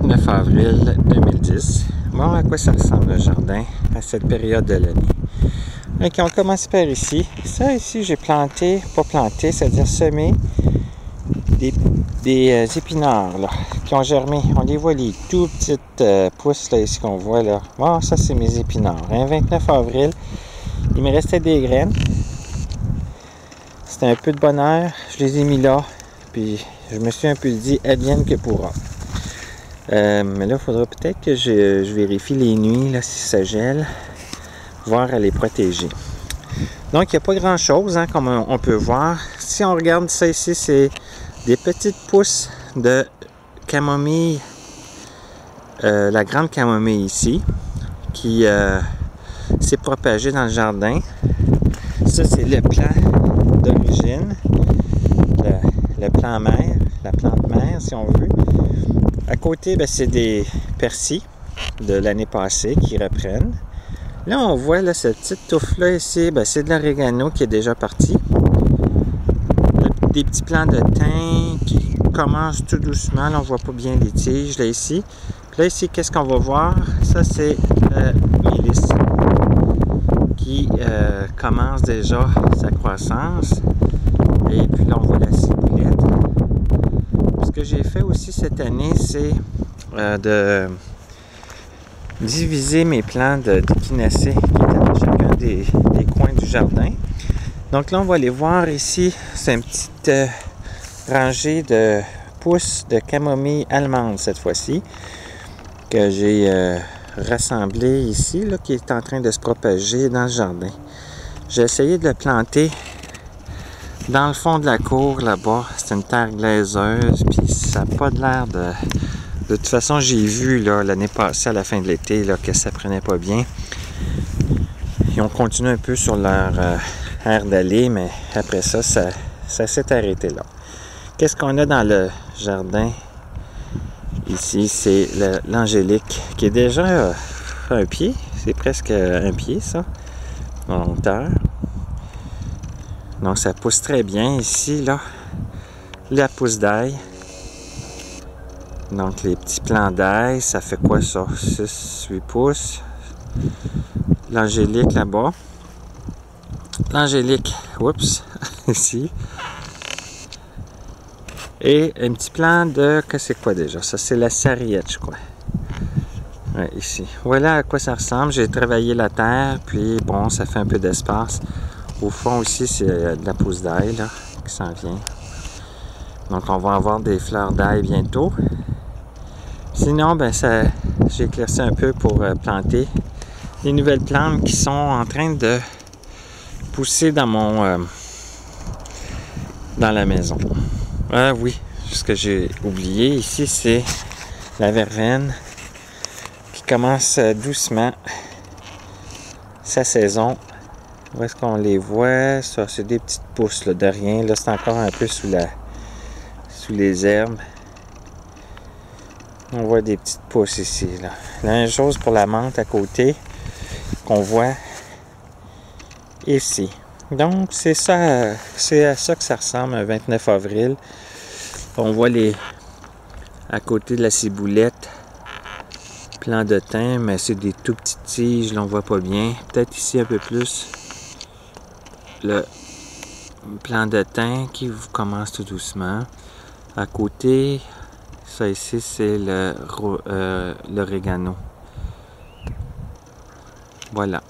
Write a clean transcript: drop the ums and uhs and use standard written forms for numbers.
29 avril 2010. Bon, à quoi ça ressemble le jardin à cette période de l'année? Ok, on commence par ici. Ça ici, j'ai planté, pas planté, c'est-à-dire semé des épinards là, qui ont germé. On les voit, les tout petites pousses là, ici qu'on voit là. Bon, ça c'est mes épinards. Un 29 avril, il me restait des graines. C'était un peu de bonheur. Je les ai mis là. Puis je me suis un peu dit, advienne que pourra. Mais là, il faudra peut-être que je vérifie les nuits, là, si ça gèle, voir à les protéger. Donc, il n'y a pas grand-chose, hein, comme on peut voir. Si on regarde ça ici, c'est des petites pousses de camomille, la grande camomille ici, qui s'est propagée dans le jardin. Ça, c'est le plant d'origine, le plant mère, la plante mère, si on veut. À côté, c'est des persils de l'année passée qui reprennent. Là, on voit là, cette petite touffe-là ici, c'est de l'orégano qui est déjà parti. Des petits plants de thym qui commencent tout doucement. Là, on ne voit pas bien les tiges là ici. Puis là, ici, qu'est-ce qu'on va voir? Ça, c'est le mélisse qui commence déjà sa croissance. Et puis là, on voit la ciboulette. Ce que j'ai fait aussi cette année, c'est de diviser mes plants d'échinacées qui étaient dans chacun des coins du jardin. Donc là, on va aller voir ici, c'est une petite rangée de pousses de camomille allemande cette fois-ci, que j'ai rassemblé ici, là, qui est en train de se propager dans le jardin. J'ai essayé de le planter dans le fond de la cour, là-bas. C'est une terre glaiseuse, puis ça n'a pas de l'air de... De toute façon, j'ai vu l'année passée, à la fin de l'été, que ça prenait pas bien. Ils ont continué un peu sur leur aire d'aller, mais après ça, ça s'est arrêté là. Qu'est-ce qu'on a dans le jardin? Ici, c'est l'angélique, qui est déjà un pied. C'est presque un pied, ça, en hauteur. Donc, ça pousse très bien ici, là. La pousse d'ail. Donc, les petits plants d'ail, ça fait quoi ça? 6-8 pouces. L'angélique là-bas. L'angélique, oups, ici. Et un petit plant de... que c'est quoi déjà? Ça, c'est la sarriette, je crois. Ouais, ici. Voilà à quoi ça ressemble. J'ai travaillé la terre, puis bon, ça fait un peu d'espace. Au fond aussi, c'est de la pousse d'ail, là, qui s'en vient. Donc, on va avoir des fleurs d'ail bientôt. Sinon, j'ai éclairci un peu pour planter des nouvelles plantes qui sont en train de pousser dans dans la maison. Ah oui, ce que j'ai oublié ici, c'est la verveine qui commence doucement sa saison. Où est-ce qu'on les voit? Ça, c'est des petites pousses là, de rien. Là, c'est encore un peu sous les herbes. On voit des petites pousses ici. Là. La même chose pour la menthe à côté qu'on voit ici. Donc, c'est ça, c'est à ça que ça ressemble un 29 avril. On voit à côté de la ciboulette, plant de thym, mais c'est des tout petites tiges, là, on voit pas bien. Peut-être ici un peu plus le plant de thym qui commence tout doucement. À côté, ça ici, c'est l'orégano. Voilà.